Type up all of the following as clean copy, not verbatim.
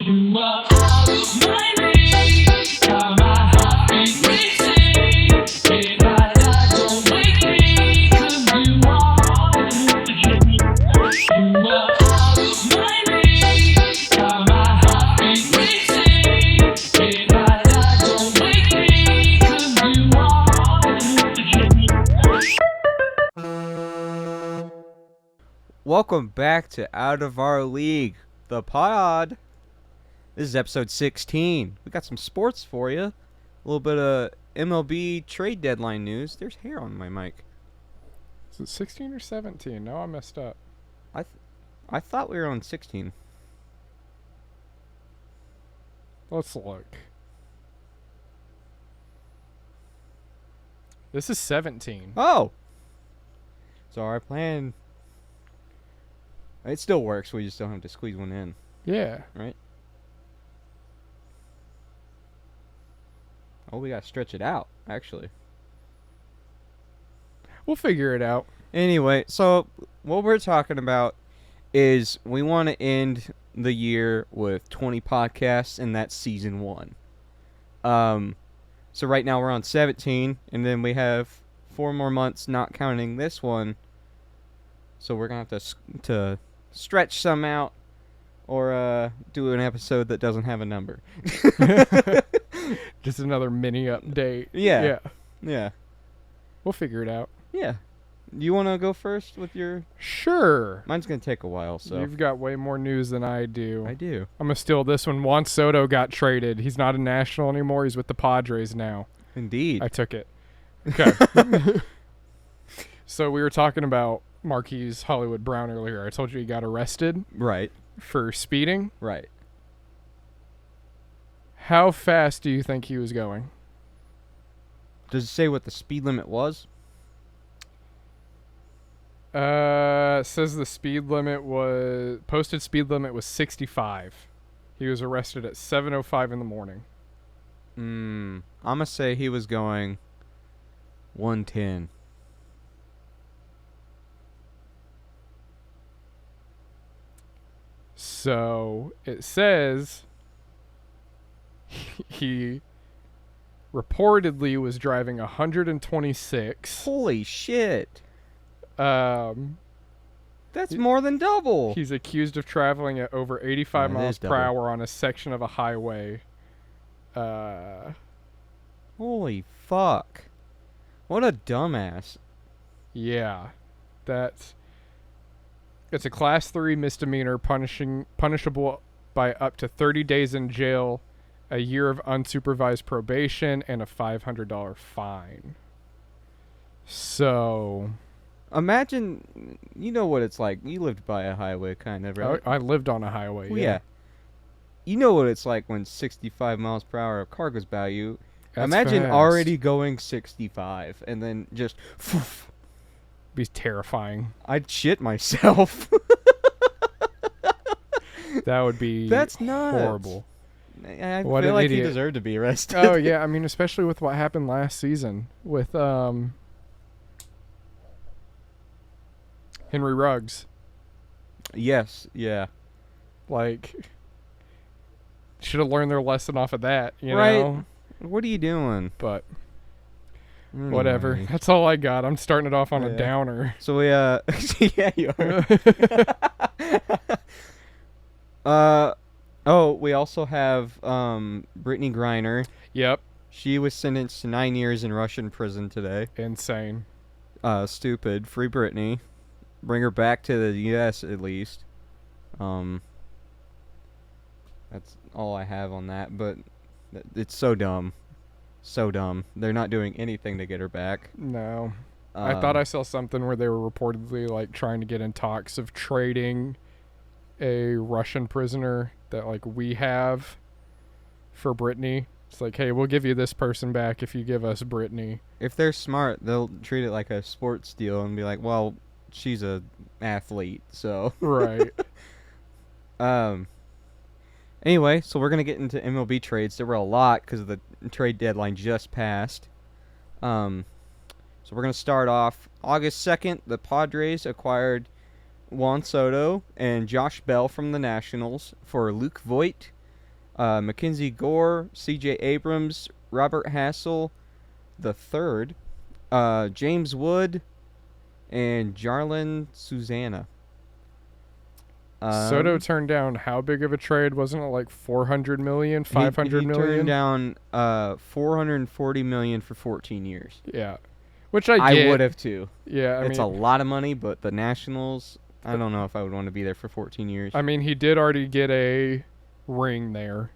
Welcome back to Out of Our League, the pod. This is episode 16. We got some sports for you. A little bit of MLB trade deadline news. There's hair on my mic. Is it 16 or 17? No, I messed up. I thought we were on 16. Let's look. This is 17. Oh! So our plan... It still works. We just don't have to squeeze one in. Yeah. Right? Oh, we got to stretch it out, actually. We'll figure it out. Anyway, so what we're talking about is we want to end the year with 20 podcasts, and that's season 1. So right now we're on 17, and then we have 4 more months, not counting this one. So we're going to have to stretch some out or do an episode that doesn't have a number. Just another mini update. Yeah. We'll figure it out. Yeah. You want to go first with your... Sure. Mine's going to take a while, so... You've got way more news than I do. I do. I'm going to steal this one. Juan Soto got traded. He's not a National anymore. He's with the Padres now. Indeed. I took it. Okay. So we were talking about Marquise Hollywood Brown earlier. I told you he got arrested. Right. For speeding. Right. How fast do you think he was going? Does it say what the speed limit was? It says the posted speed limit was 65. He was arrested at 7:05 in the morning. I'm going to say he was going 110. So it says he reportedly was driving 126. Holy shit. That's more than double. He's accused of traveling at over 85 miles per hour on a section of a highway. Holy fuck. What a dumbass. Yeah. It's a class 3 misdemeanor punishable by up to 30 days in jail, a year of unsupervised probation, and a $500 fine. So... Imagine, you know what it's like. You lived by a highway, kind of, right? I lived on a highway, well, yeah. You know what it's like when 65 miles per hour a car goes by you. That's Imagine fast. already going 65 and then just... Be terrifying. I'd shit myself. That would be That's nuts. Horrible. I feel like he deserved to be arrested. Oh, yeah. I mean, especially with what happened last season with Henry Ruggs. Yes, yeah. Like, should have learned their lesson off of that, you right. know? What are you doing? But whatever. That's all I got. I'm starting it off on a downer. So we yeah, you are. We also have Brittany Griner. Yep. She was sentenced to 9 years in Russian prison today. Insane. Stupid. Free Brittany. Bring her back to the U.S. at least. That's all I have on that, but it's so dumb. So dumb. They're not doing anything to get her back. No. I thought I saw something where they were reportedly like trying to get in talks of trading a Russian prisoner that like we have for Brittany. It's like, hey, we'll give you this person back if you give us Brittany. If they're smart, they'll treat it like a sports deal and be like, well, she's a athlete, so. Right. Anyway, so we're going to get into MLB trades. There were a lot because the trade deadline just passed. So we're going to start off August 2nd. The Padres acquired Juan Soto and Josh Bell from the Nationals for Luke Voit, Mackenzie Gore, C.J. Abrams, Robert Hassel the third, James Wood, and Jarlin Susanna. Soto turned down how big of a trade? Wasn't it like 400 million, 500 he million? turned down 440 million for 14 years. Yeah, which I get. I would have too. Yeah, It's a lot of money, but the Nationals, I don't know if I would want to be there for 14 years. I mean, he did already get a ring there.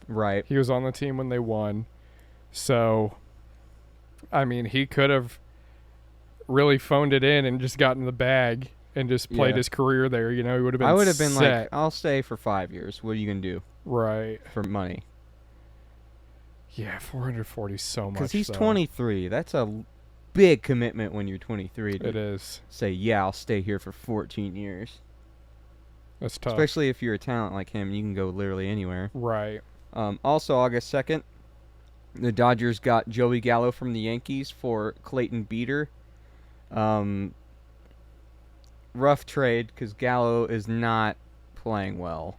Right. He was on the team when they won. So, I mean, he could have really phoned it in and just gotten the bag and just played his career there. You know, he would have been I would have been set. like, I'll stay for 5 years. What are you going to do? Right. For money. Yeah, 440 so much. Because he's 23. That's a big commitment when you're 23. It is. Say, yeah, I'll stay here for 14 years. That's tough. Especially if you're a talent like him. You can go literally anywhere. Right. Also, August 2nd, the Dodgers got Joey Gallo from the Yankees for Clayton Beeter. Rough trade because Gallo is not playing well.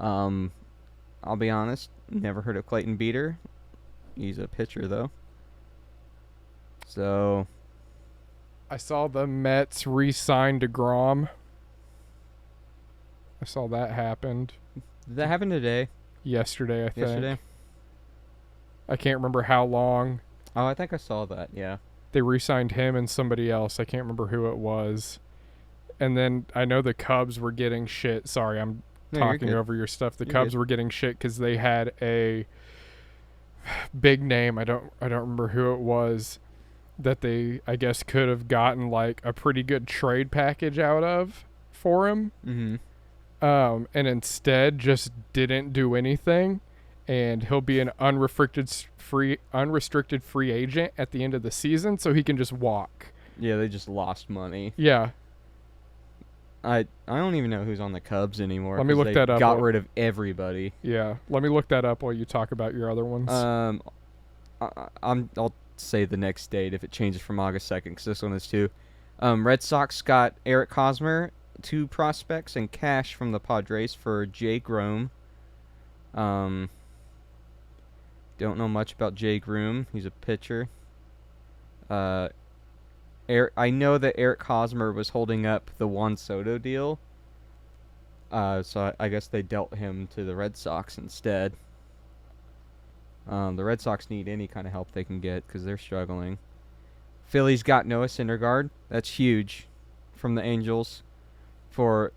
I'll be honest, never heard of Clayton Beeter. He's a pitcher, though. So, I saw the Mets re-signed DeGrom. I saw that happened. did that happen today? Yesterday, I think. Yesterday? I can't remember how long. Oh, I think I saw that, yeah. They re-signed him and somebody else. I can't remember who it was. And then I know the Cubs were getting shit. Sorry, I'm talking over your stuff. The Cubs were getting shit because they had a big name. I don't remember who it was that they, I guess, could have gotten like a pretty good trade package out of for him. And instead just didn't do anything. And he'll be an unrestricted free agent at the end of the season, so he can just walk. Yeah, they just lost money. Yeah. I don't even know who's on the Cubs anymore. Let me look that up. Got rid of everybody. Yeah, let me look that up while you talk about your other ones. I'll say the next date if it changes from August 2nd, because this one is too. Red Sox got Eric Hosmer, 2 prospects, and cash from the Padres for Jay Grome. Don't know much about Jay Groom. He's a pitcher. I know that Eric Hosmer was holding up the Juan Soto deal. So I guess they dealt him to the Red Sox instead. The Red Sox need any kind of help they can get because they're struggling. Phillies got Noah Syndergaard. That's huge from the Angels for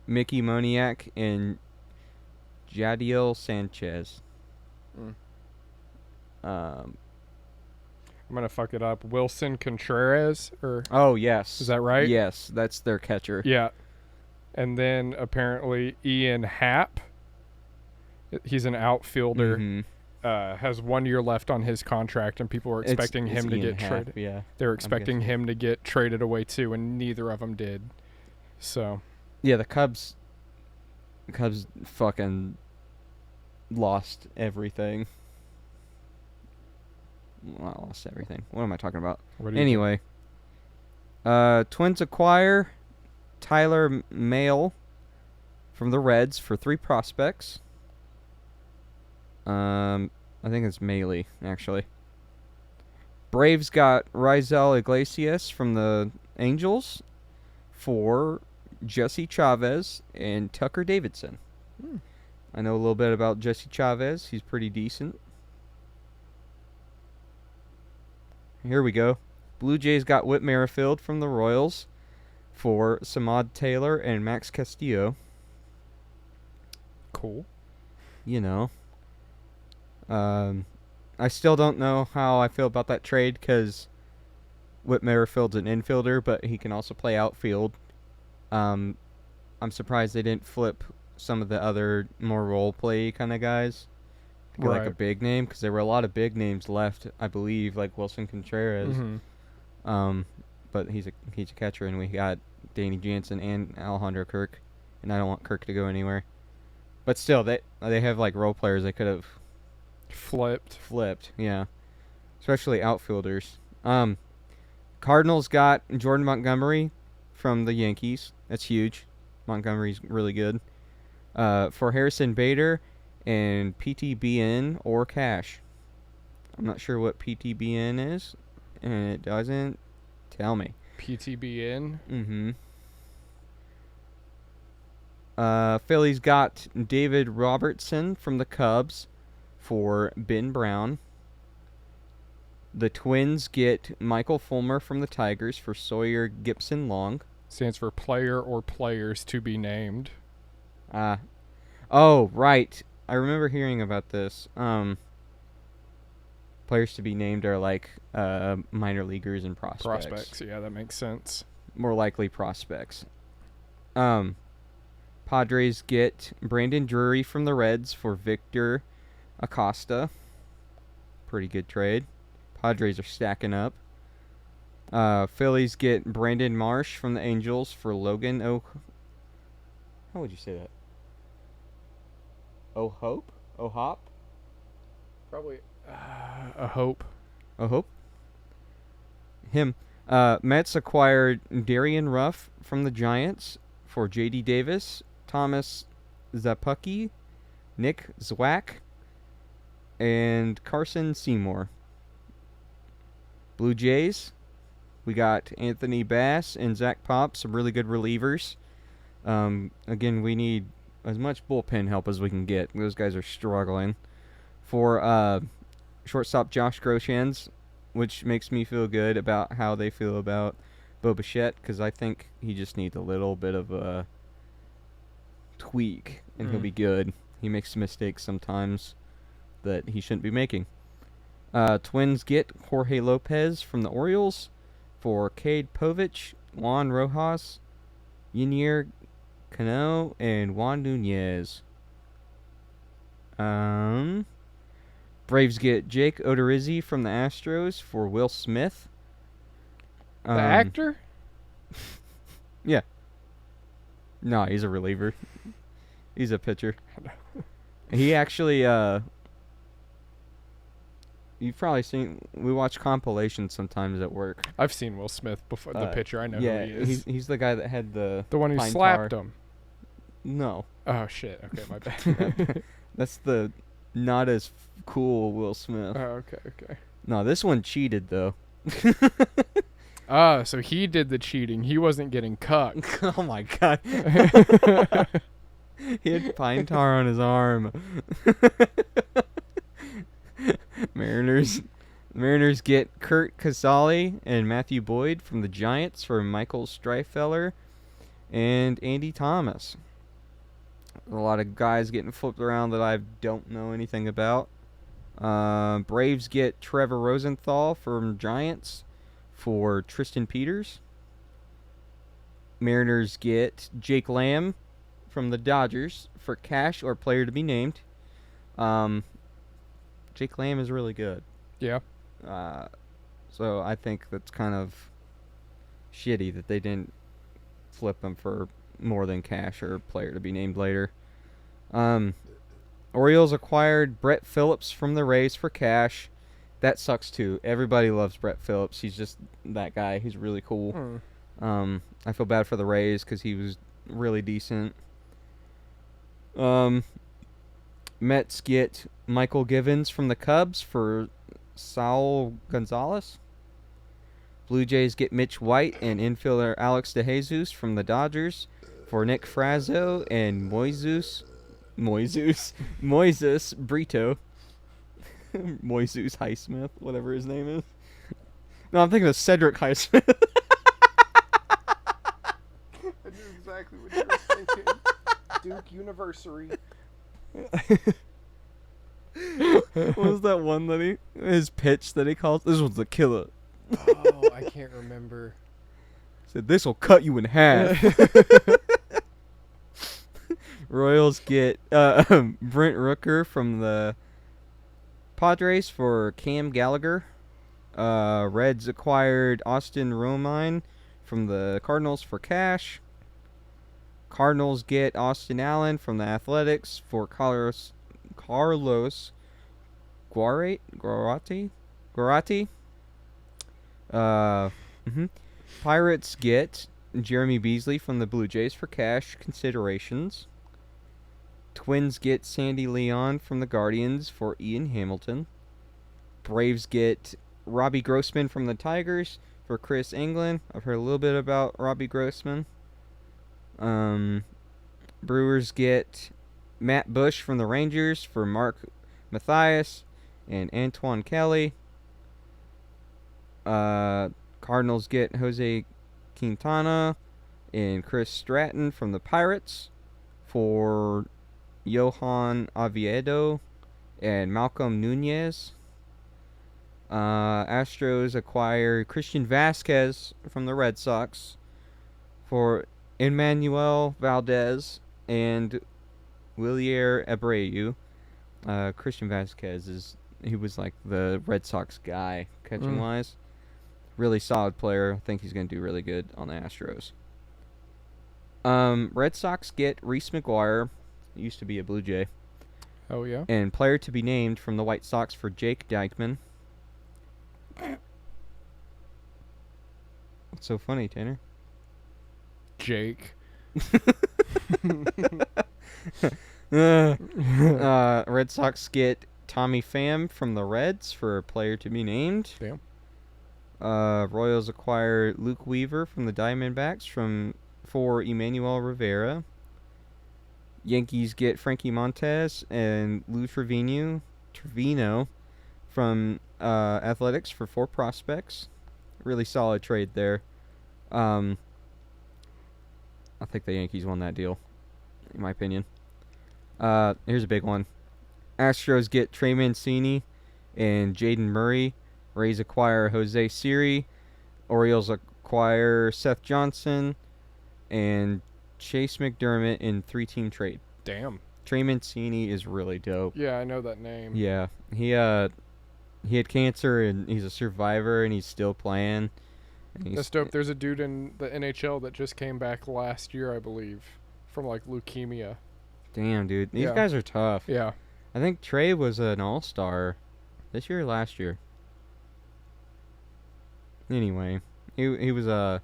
Mickey Moniak and Jadiel Sanchez. I'm gonna fuck it up. Wilson Contreras, or oh yes, is that right? Yes, that's their catcher. Yeah, and then apparently Ian Happ. He's an outfielder. Has 1 year left on his contract, and people were expecting him to get traded. Yeah, they were expecting him to get traded away too, and neither of them did. So, yeah, the Cubs fucking lost everything. Well, I lost everything. What am I talking about? Anyway, Twins acquire Tyler Mahle from the Reds for 3 prospects. I think it's Mahle, actually. Braves got Rizal Iglesias from the Angels for Jesse Chavez and Tucker Davidson. I know a little bit about Jesse Chavez. He's pretty decent. Here we go. Blue Jays got Whit Merrifield from the Royals for Samad Taylor and Max Castillo. Cool. You know. I still don't know how I feel about that trade because Whit Merrifield's an infielder, but he can also play outfield. I'm surprised they didn't flip some of the other more role play kind of guys. Like a big name, because there were a lot of big names left, I believe, like Wilson Contreras. But he's a catcher, and we got Danny Jansen and Alejandro Kirk, and I don't want Kirk to go anywhere. But still, they have like role players they could have flipped, yeah, especially outfielders. Cardinals got Jordan Montgomery from the Yankees. That's huge. Montgomery's really good. For Harrison Bader and PTBN or cash. I'm not sure what PTBN is, and it doesn't tell me. PTBN. Mm-hmm. Phillies got David Robertson from the Cubs for Ben Brown. The Twins get Michael Fulmer from the Tigers for Sawyer Gibson Long. Stands for player or players to be named. Oh, right. I remember hearing about this. Players to be named are like minor leaguers and prospects. Prospects, yeah, that makes sense. More likely prospects. Padres get Brandon Drury from the Reds for Victor Acosta. Pretty good trade. Padres are stacking up. Phillies get Brandon Marsh from the Angels for Logan How would you say that? O'Hop? Probably a hope. O'Hope? Him. Mets acquired Darian Ruff from the Giants for J.D. Davis, Thomas Zapucki, Nick Zwack, and Carson Seymour. Blue Jays, we got Anthony Bass and Zach Pop, some really good relievers. Again, we need as much bullpen help as we can get. Those guys are struggling. For shortstop Josh Groshans, which makes me feel good about how they feel about Bo Bichette, because I think he just needs a little bit of a tweak, and he'll be good. He makes mistakes sometimes that he shouldn't be making. Twins get Jorge Lopez from the Orioles for Cade Povich, Juan Rojas, Ynier Cano, and Juan Nunez. Braves get Jake Odorizzi from the Astros for Will Smith. The actor? Yeah. No, he's a reliever. He's a pitcher. He actually, you've probably seen, we watch compilations sometimes at work. I've seen Will Smith before. The pitcher, I know yeah, who he is. He's the guy that had the one who pine slapped tar. him. No. Oh, shit. Okay, my bad. That's the not as cool Will Smith. Oh, okay. No, this one cheated, though. So he did the cheating. He wasn't getting cucked. Oh, my God. He had pine tar on his arm. Mariners get Kurt Casale and Matthew Boyd from the Giants for Michael Streifeller and Andy Thomas. A lot of guys getting flipped around that I don't know anything about. Braves get Trevor Rosenthal from Giants for Tristan Peters. Mariners get Jake Lamb from the Dodgers for cash or player to be named. Jake Lamb is really good. Yeah. So I think that's kind of shitty that they didn't flip him for more than cash or player to be named later. Orioles acquired Brett Phillips from the Rays for cash. That sucks too. Everybody loves Brett Phillips. He's just that guy. He's really cool. I feel bad for the Rays because he was really decent. Mets get Michael Givens from the Cubs for Saul Gonzalez. Blue Jays get Mitch White and infielder Alex DeJesus from the Dodgers for Nick Frazo and Moises Brito. Moises Highsmith, whatever his name is. No, I'm thinking of Cedric Highsmith. I knew exactly what you were thinking. Duke University. What was that one that his pitch that he calls? This was the killer. Oh, I can't remember. Said this will cut you in half. Royals get Brent Rooker from the Padres for Cam Gallagher. Reds acquired Austin Romine from the Cardinals for cash. Cardinals get Austin Allen from the Athletics for Carlos Guarati. Pirates get Jeremy Beasley from the Blue Jays for cash considerations. Twins get Sandy Leon from the Guardians for Ian Hamilton. Braves get Robbie Grossman from the Tigers for Chris England. I've heard a little bit about Robbie Grossman. Brewers get Matt Bush from the Rangers for Mark Mathias and Antoine Kelly. Cardinals get Jose Quintana and Chris Stratton from the Pirates for Johan Oviedo and Malcolm Nunez. Astros acquire Christian Vasquez from the Red Sox for Emmanuel Valdez and Willier Abreu. Christian Vasquez he was like the Red Sox guy catching wise. Really solid player. I think he's going to do really good on the Astros. Red Sox get Reese McGuire. Used to be a Blue Jay. Oh, yeah? And player to be named from the White Sox for Jake Dykman. What's so funny, Tanner? Jake. Red Sox get Tommy Pham from the Reds for a player to be named. Damn. Royals acquire Luke Weaver from the Diamondbacks for Emmanuel Rivera. Yankees get Frankie Montes and Lou Trevino from Athletics for 4 prospects. Really solid trade there. I think the Yankees won that deal, in my opinion. Here's a big one. Astros get Trey Mancini and Jaden Murray. Rays acquire Jose Siri. Orioles acquire Seth Johnson and Chase McDermott in 3-team trade. Damn. Trey Mancini is really dope. Yeah, I know that name. Yeah, he had cancer and he's a survivor and he's still playing. That's dope. There's a dude in the NHL that just came back last year, I believe, from like leukemia. Damn, dude, these guys are tough. Yeah. I think Trey was an all-star this year or last year. Anyway, he was an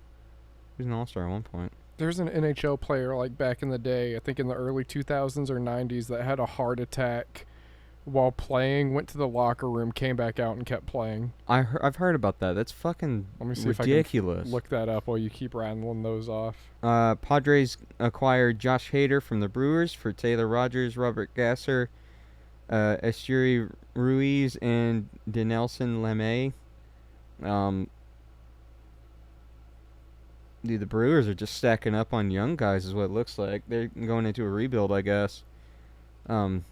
all-star at one point. There's an NHL player like back in the day, I think in the early 2000s or 90s, that had a heart attack while playing, went to the locker room, came back out and kept playing. I've heard about that. That's fucking Let me see ridiculous. if I can look that up while you keep rattling those off. Padres acquired Josh Hader from the Brewers for Taylor Rogers, Robert Gasser, Esteury Ruiz, and Dinelson Lemay. Dude, the Brewers are just stacking up on young guys is what it looks like. They're going into a rebuild, I guess. Hader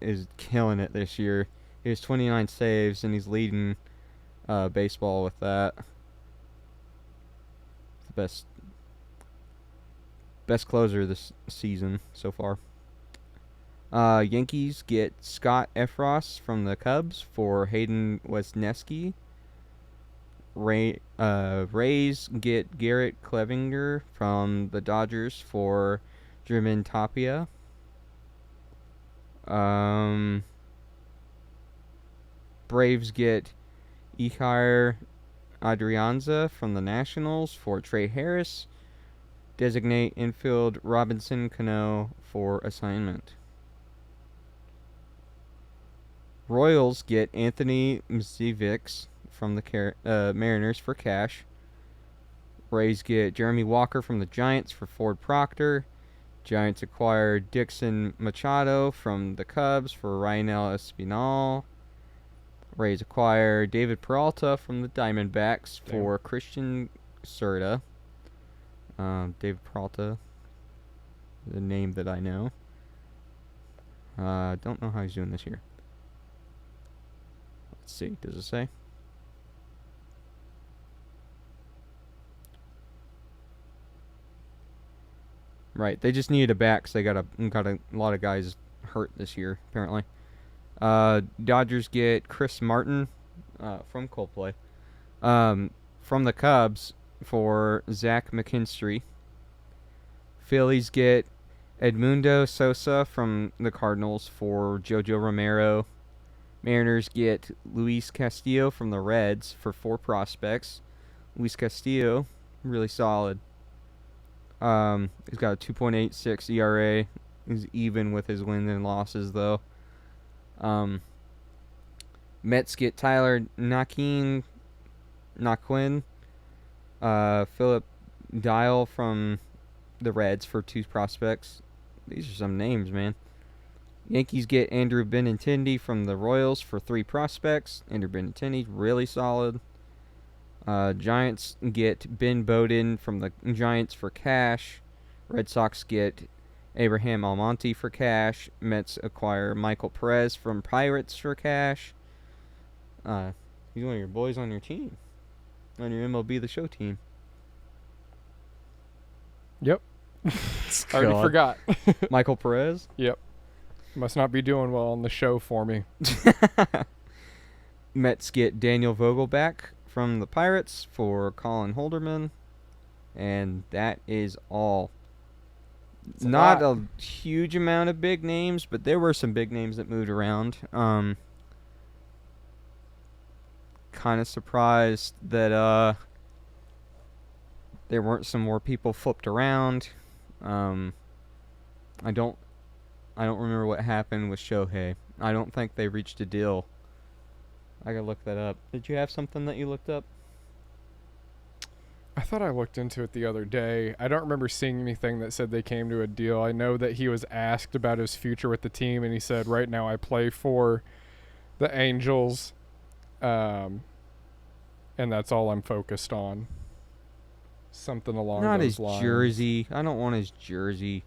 is killing it this year. He has 29 saves, and he's leading baseball with that. The best closer this season so far. Yankees get Scott Efros from the Cubs for Hayden Wesneski. Rays get Garrett Clevinger from the Dodgers for German Tapia. Braves get Ihar Adrianza from the Nationals for Trey Harris. Designate infield Robinson Cano for assignment. Royals get Anthony Mzievix from the Mariners for cash. Rays get Jeremy Walker from the Giants for Ford Proctor. Giants acquire Dixon Machado from the Cubs for Ryanel Espinal. Rays acquire David Peralta from the Diamondbacks for Christian Serta. David Peralta, the name that I know. Don't know how he's doing this year. Let's see. Does it say? Right, they just needed a back because they got a lot of guys hurt this year, apparently. Dodgers get Chris Martin from Coldplay from the Cubs for Zach McKinstry. Phillies get Edmundo Sosa from the Cardinals for Jojo Romero. Mariners get Luis Castillo from the Reds for 4 prospects. Luis Castillo, really solid. He's got a 2.86 ERA. He's even with his wins and losses, though. Mets get Tyler Naquin, Philip Dial from the Reds for 2 prospects. These are some names, man. Yankees get Andrew Benintendi from the Royals for 3 prospects. Andrew Benintendi, really solid. Giants get Ben Bowden from the Giants for cash. Red Sox get Abraham Almonte for cash. Mets acquire Michael Perez from Pirates for cash. He's one of your boys on your team. On your MLB The Show team. Yep. Already forgot. Michael Perez? Yep. Must not be doing well on the show for me. Mets get Daniel Vogelback from the Pirates for Colin Holderman. And that is all. It's not a huge amount of big names, but there were some big names that moved around. Kind of surprised that there weren't some more people flipped around. I don't remember what happened with Shohei. I don't think they reached a deal. I gotta look that up. Did you have something that you looked up? I thought I looked into it the other day. I don't remember seeing anything that said they came to a deal. I know that he was asked about his future with the team, and he said, right now I play for the Angels, and that's all I'm focused on. Something along Not those his lines. jersey. I don't want his jersey.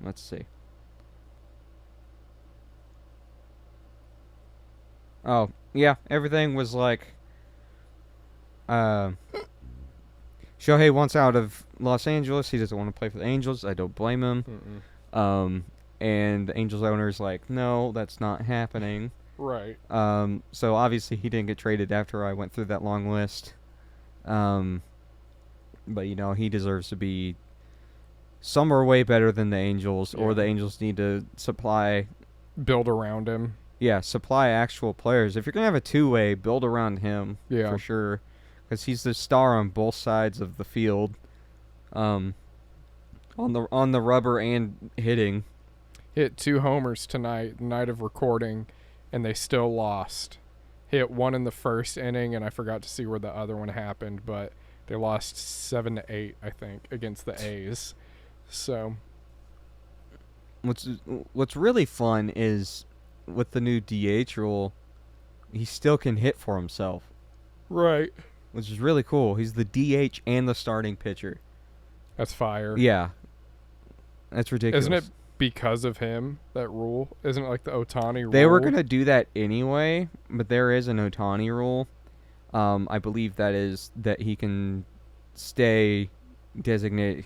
Let's see. Oh, yeah, everything was like Shohei wants out of Los Angeles. He doesn't want to play for the Angels. I don't blame him. And the Angels owner's like, no, that's not happening. Right. So obviously he didn't get traded after I went through that long list. But you know, he deserves to be somewhere way better than the Angels, or the Angels need to build around him. Yeah, supply actual players. If you're gonna have a 2-way, build around him for sure, because he's the star on both sides of the field, on the rubber and hitting. Hit 2 homers tonight, the night of recording, and they still lost. Hit 1 in the first inning, and I forgot to see where the other one happened, but they lost 7-8, I think, against the A's. So, what's really fun is with the new DH rule, he still can hit for himself. Right. Which is really cool. He's the DH and the starting pitcher. That's fire. Yeah. That's ridiculous. Isn't it because of him, that rule? Isn't it like the Ohtani rule? They were going to do that anyway, but there is an Ohtani rule. I believe that is that he can stay designated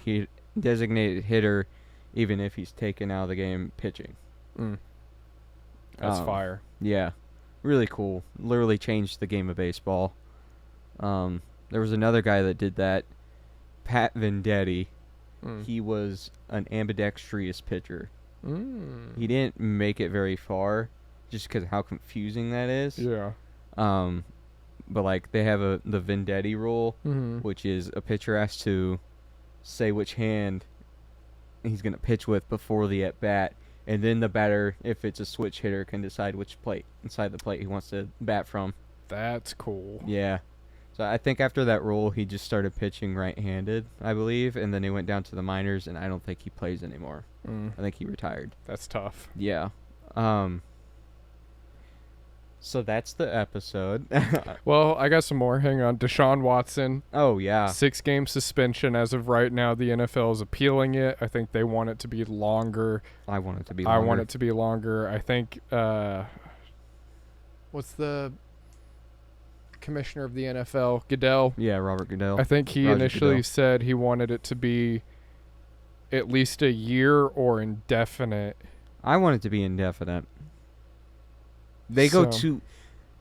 hitter even if he's taken out of the game pitching. That's fire. Yeah. Really cool. Literally changed the game of baseball. There was another guy that did that, Pat Venditti. He was an ambidextrous pitcher. He didn't make it very far just because of how confusing that is. Yeah. But like they have the Venditti rule, which is a pitcher has to say which hand he's going to pitch with before the at-bat, and then the batter, if it's a switch hitter, can decide which plate inside the plate he wants to bat from. That's cool. Yeah. So I think after that rule, he just started pitching right-handed, I believe, and then he went down to the minors, and I don't think he plays anymore. I think he retired. That's tough. Yeah. So that's the episode. Well, I got some more. Hang on. Deshaun Watson. Oh, yeah. 6-game suspension as of right now. The NFL is appealing it. I think they want it to be longer. I want it to be longer. I want it to be longer. I think, what's the commissioner of the NFL? Goodell? Yeah, Robert Goodell. I think he initially said he wanted it to be at least a year or indefinite. I want it to be indefinite. They go to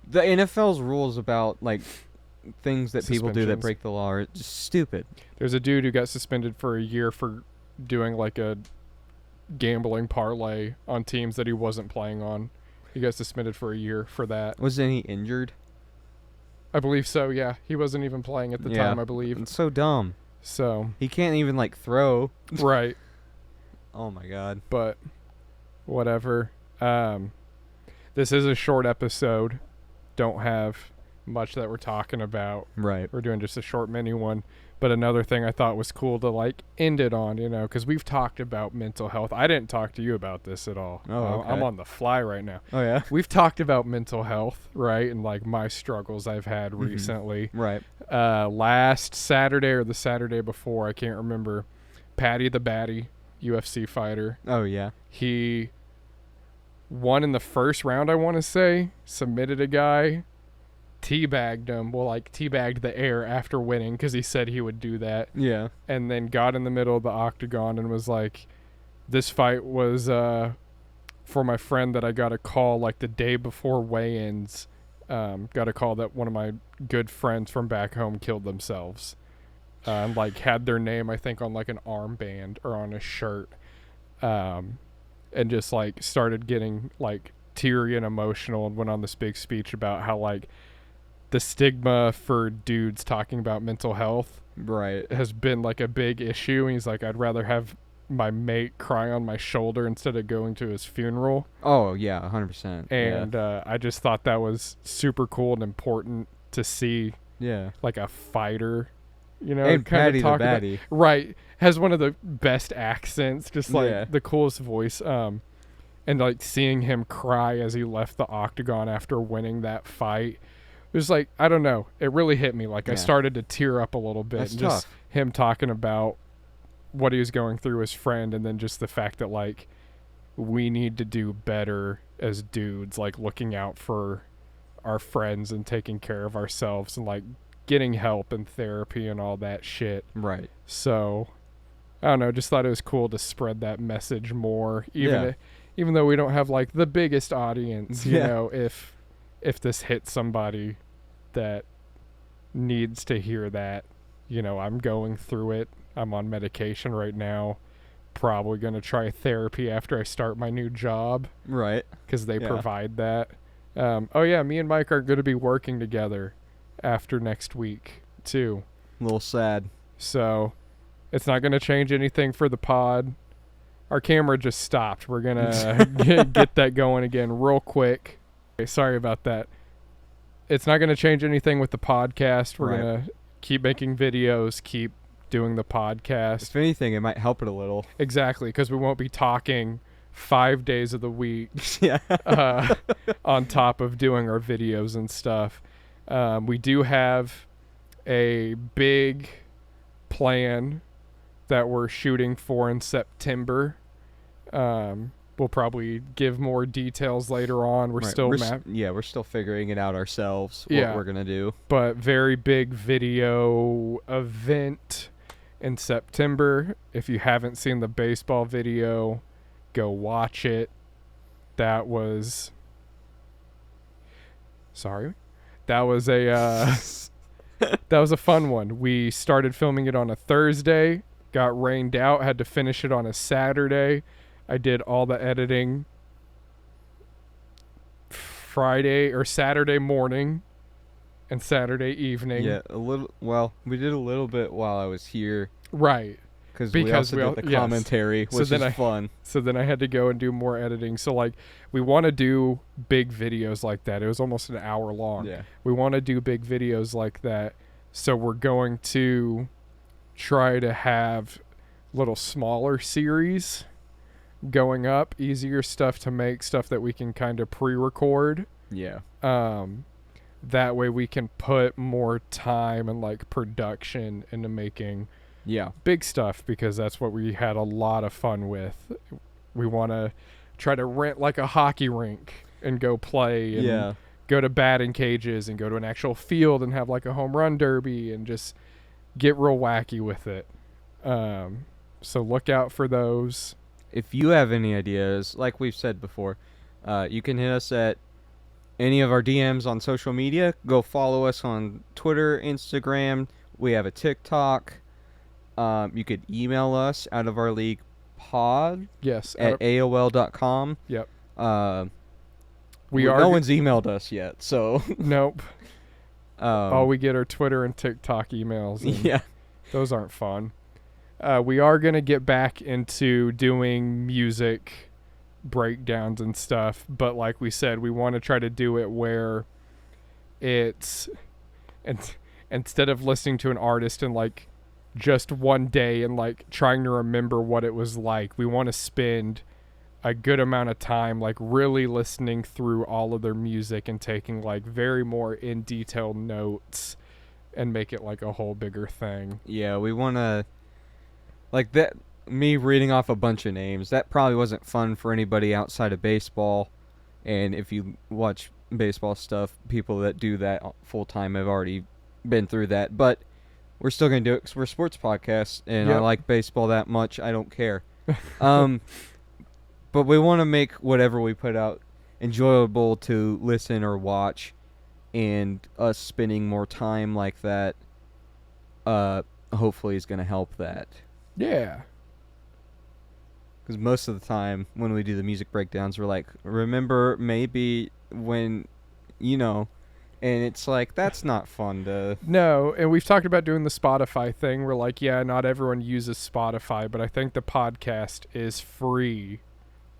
the NFL's rules about like things that people do that break the law are just stupid. There's a dude who got suspended for a year for doing like a gambling parlay on teams that he wasn't playing on. He got suspended for a year for that. Wasn't he injured? I believe so, yeah. He wasn't even playing at the time, I believe. It's so dumb. So He can't even, like, throw. right. Oh, my God. But whatever. This is a short episode. Don't have much that we're talking about. Right. We're doing just a short mini one. But another thing I thought was cool to like end it on, because we've talked about mental health. I didn't talk to you about this at all. Oh, okay. I'm on the fly right now. Oh, yeah? We've talked about mental health, right? And like my struggles I've had recently. Right. Last Saturday or the Saturday before, I can't remember, Patty the Batty, UFC fighter. Oh, yeah. He won in the first round, I want to say, submitted a guy, teabagged him, teabagged the air after winning because he said he would do that. Yeah. And then got in the middle of the octagon and was like, this fight was for my friend that I got a call like the day before weigh-ins. Got a call that one of my good friends from back home killed themselves. Like had their name, I think, on like an armband or on a shirt. And just like started getting like teary and emotional and went on this big speech about how like the stigma for dudes talking about mental health Right. has been like a big issue. And he's like, I'd rather have my mate cry on my shoulder instead of going to his funeral. Oh, yeah, 100%. And I just thought that was super cool and important to see yeah. like a fighter, And kind Patty of the talk about, Batty. right, has one of the best accents, just like the coolest voice. And like seeing him cry as he left the octagon after winning that fight, it was like, I don't know, it really hit me. Like I started to tear up a little bit. That's and tough. Just him talking about what he was going through as friend, and then just the fact that like we need to do better as dudes, like looking out for our friends and taking care of ourselves and like getting help and therapy and all that shit. Right. So I don't know, just thought it was cool to spread that message more, even though we don't have like the biggest audience. You know, if this hits somebody that needs to hear that, I'm going through it. I'm on medication right now. Probably going to try therapy after I start my new job. Right. Because they provide that. Me and Mike are going to be working together after next week, too. A little sad. So it's not going to change anything for the pod. Our camera just stopped. We're going to get that going again real quick. Okay, sorry about that. It's not going to change anything with the podcast. We're going to keep making videos, keep doing the podcast. If anything, it might help it a little. Exactly, because we won't be talking 5 days of the week Yeah. on top of doing our videos and stuff. We do have a big plan that we're shooting for in September. We'll probably give more details later on. We're still we're still figuring it out ourselves, what we're going to do. But very big video event in September. If you haven't seen the baseball video, go watch it. That was a that was a fun one. We started filming it on a Thursday, got rained out, had to finish it on a Saturday. I did all the editing Friday or Saturday morning and Saturday evening. Yeah, we did a little bit while I was here. Right. Because we also did the commentary, which is fun. So then I had to go and do more editing. So, like, we want to do big videos like that. It was almost an hour long. Yeah. We want to do big videos like that. So we're going to try to have little smaller series going up, easier stuff to make, stuff that we can kind of pre-record. Yeah. That way we can put more time and like production into making big stuff, because that's what we had a lot of fun with. We want to try to rent like a hockey rink and go play and go to batting cages and go to an actual field and have like a home run derby and just get real wacky with it. So look out for those. If you have any ideas, like we've said before, you can hit us at any of our DMs on social media. Go follow us on Twitter, Instagram. We have a TikTok. You could email us, pod Yes. at AOL.com. Yep. No one's emailed us yet, so. Nope. All we get are Twitter and TikTok emails. And yeah. Those aren't fun. We are going to get back into doing music breakdowns and stuff, but like we said, we want to try to do it where it's instead of listening to an artist in like just one day and like trying to remember what it was like, we want to spend a good amount of time like really listening through all of their music and taking like very more in detail notes and make it like a whole bigger thing. Yeah, we want to like that. Me reading off a bunch of names, that probably wasn't fun for anybody outside of baseball. And if you watch baseball stuff, people that do that full time have already been through that. But we're still going to do it because we're a sports podcast, and I like baseball that much. I don't care. But we want to make whatever we put out enjoyable to listen or watch, and us spending more time like that hopefully is going to help that. Yeah. Because most of the time when we do the music breakdowns, we're like, remember maybe when, and it's like, that's not fun to... No, and we've talked about doing the Spotify thing. We're like, yeah, not everyone uses Spotify, but I think the podcast is free.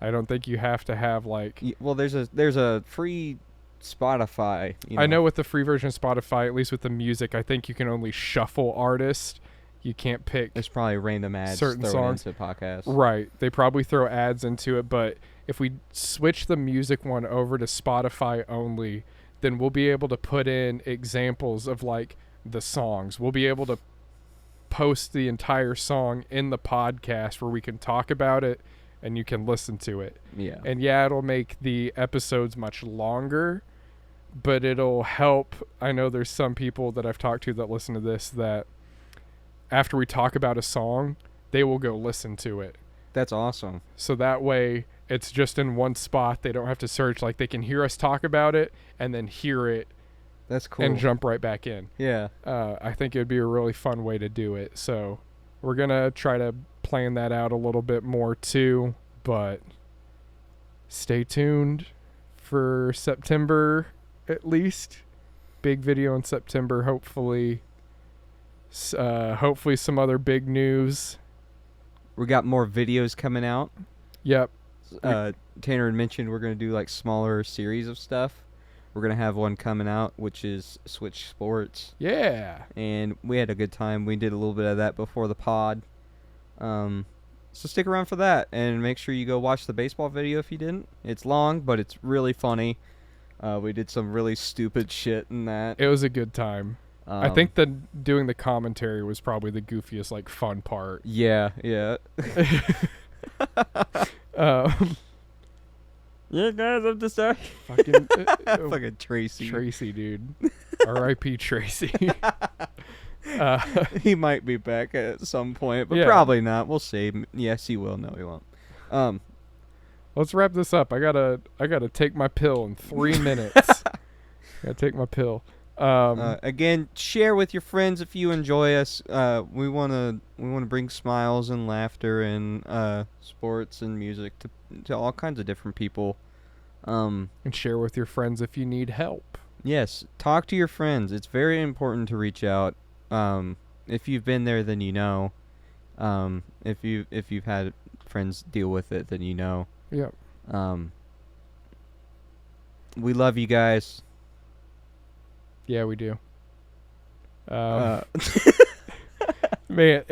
I don't think you have to have like... Well, there's a free Spotify. I know with the free version of Spotify, at least with the music, I think you can only shuffle artists. You can't pick. There's probably random ads certain songs into podcasts. Right. They probably throw ads into it, but if we switch the music one over to Spotify only, then we'll be able to put in examples of like the songs. We'll be able to post the entire song in the podcast where we can talk about it and you can listen to it. Yeah. And yeah, it'll make the episodes much longer, but it'll help. I know there's some people that I've talked to that listen to this that after we talk about a song, they will go listen to it. That's awesome. So that way it's just in one spot. They don't have to search. Like they can hear us talk about it and then hear it. That's cool. And jump right back in. Yeah. I think it would be a really fun way to do it. So we're going to try to plan that out a little bit more too. But stay tuned for September at least. Big video in September, hopefully. Hopefully some other big news. We got more videos coming out. Yep. Tanner had mentioned we're going to do like smaller series of stuff. We're going to have one coming out, which is Switch Sports. Yeah. And we had a good time. We did a little bit of that before the pod. So stick around for that. And make sure you go watch the baseball video if you didn't. It's long, but it's really funny. We did some really stupid shit in that. It was a good time. I think doing the commentary was probably the goofiest, like, fun part. Yeah. Yeah, guys, I'm just sorry. Fucking Tracy. Tracy, dude. R.I.P. Tracy. He might be back at some point, but yeah. Probably not. We'll see. Yes, he will. No, he won't. Let's wrap this up. I gotta take my pill in 3 minutes. Gotta take my pill. Again, share with your friends if you enjoy us. We wanna bring smiles and laughter and sports and music to all kinds of different people. And share with your friends if you need help. Yes, talk to your friends. It's very important to reach out. If you've been there, then you know. If you've had friends deal with it, then you know. Yep. We love you guys. Yeah, we do. Man,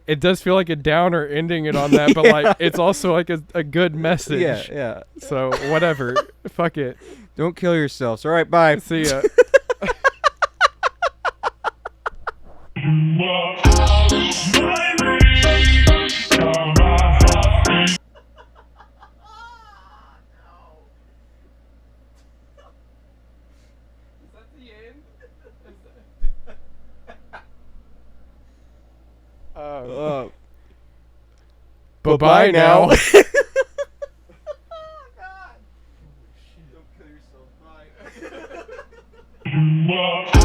it does feel like a downer ending it on that, but like it's also like a good message. Yeah. So whatever. Fuck it. Don't kill yourselves. All right, bye. See ya. Bye-bye now. God. Don't kill yourself. Bye.